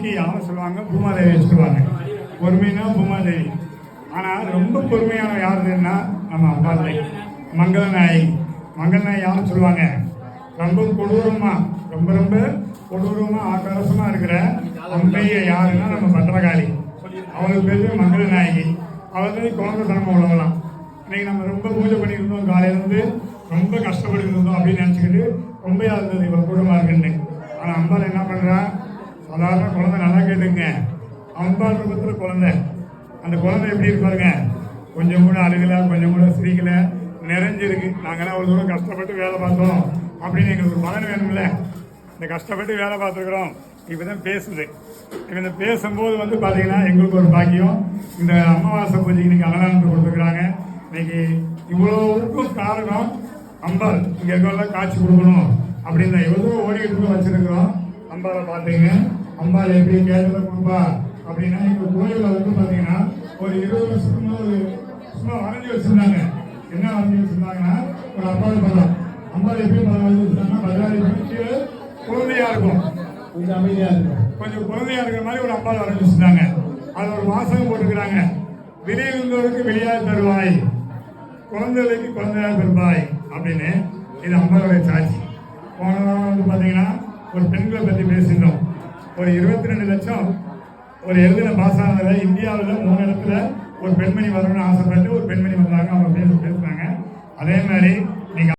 பொறுமைக்கு யாரும் சொல்லுவாங்க பூமாதேவி சொல்லுவாங்க. பொறுமைனா பூமாதேவி. ஆனால் ரொம்ப பொறுமையான யாருன்னா நம்ம அம்பாள் மங்களநாயகி. மங்களநாயகி யாரும் சொல்லுவாங்க ரொம்ப கொடூரமாக ரொம்ப ரொம்ப கொடூரமாக ஆக்ரோஷமாக இருக்கிற அம்பையை யாருன்னா நம்ம பத்திரகாளி. அவளுக்கு பேர் மங்களநாயகி. அவள் குழந்தைத்தனமாக உள்ளவங்களாம். இன்னைக்கு நம்ம ரொம்ப பூஜை பண்ணியிருந்தோம், காலையிலேருந்து ரொம்ப கஷ்டப்பட்டு இருந்தோம் அப்படின்னு நினச்சிக்கிட்டு ரொம்ப இருந்தது இவ்வளோ கூடமாக இருக்குன்னு. ஆனால் அம்பாள் என்ன பண்ணுறா, சாதாரண குழந்தை நல்லா கேட்டுங்க, அம்பாள் ரூபத்தில் குழந்தை. அந்த குழந்தை எப்படி இருப்பாருங்க, கொஞ்சம் கூட அழுகலை, கொஞ்சம் கூட சிரிக்கலை, நிறைஞ்சிருக்கு. நாங்கள்லாம் அவ்வளோ தூரம் கஷ்டப்பட்டு வேலை பார்த்தோம் அப்படின்னு எங்களுக்கு ஒரு பலன் வேணும்ல. இந்த கஷ்டப்பட்டு வேலை பார்த்துருக்குறோம். இப்போ தான் பேசுது. இப்போ இந்த பேசும்போது பார்த்தீங்கன்னா எங்களுக்கு ஒரு பாக்கியம். இந்த அமாவாசை பூஜைக்கு இன்னைக்கு அன்னதானத்தை கொடுத்துருக்குறாங்க. இன்னைக்கு இவ்வளோவுக்கும் காரணம் அம்பாள். இங்கே இருக்கவங்க காட்சி கொடுக்கணும் அப்படின்னு தான் இவ்வளோ ஓடிக்கிட்டு வச்சிருக்கிறோம். அம்பாவை பார்த்தீங்க, அம்பாள் எப்படி கேட்டதை கொடுப்பா அப்படின்னா எங்கள் கோயிலில் பார்த்தீங்கன்னா ஒரு 20 வருஷத்துக்கு ஒரு சும்மா வரைஞ்சி வச்சிருந்தாங்க. என்ன வரைஞ்சி வச்சிருந்தாங்கன்னா ஒரு அம்பாள் படம். அம்பாள் எப்படி படம் வரைஞ்சி வச்சிருந்தாங்கன்னா பஜாரி பிடிச்சி குழந்தையா இருக்கும், கொஞ்சம் அமைதியா இருக்கும், கொஞ்சம் குழந்தையா இருக்கிற மாதிரி ஒரு அம்பாள் வரைஞ்சி வச்சிருந்தாங்க. அது ஒரு வாசகம் போட்டுக்கிறாங்க, வெளியில் இருந்தவருக்கு வெளியாக தருவாய், குழந்தைகளுக்கு குழந்தையாக தருவாய் அப்படின்னு. இது அம்பாளுடைய சாட்சி. போன வாரம் பார்த்தீங்கன்னா ஒரு பெண்களை பற்றி பேசியிருந்தோம். ஒரு 22 லட்சம் ஒரு எழுதின பாஸ் ஆனதில் இந்தியாவில் 3 இடத்துல ஒரு பெண்மணி வரணும்னு ஆசைப்பட்டு ஒரு பெண்மணி வந்தாங்க. அவங்க பேசுனாங்க. அதே மாதிரி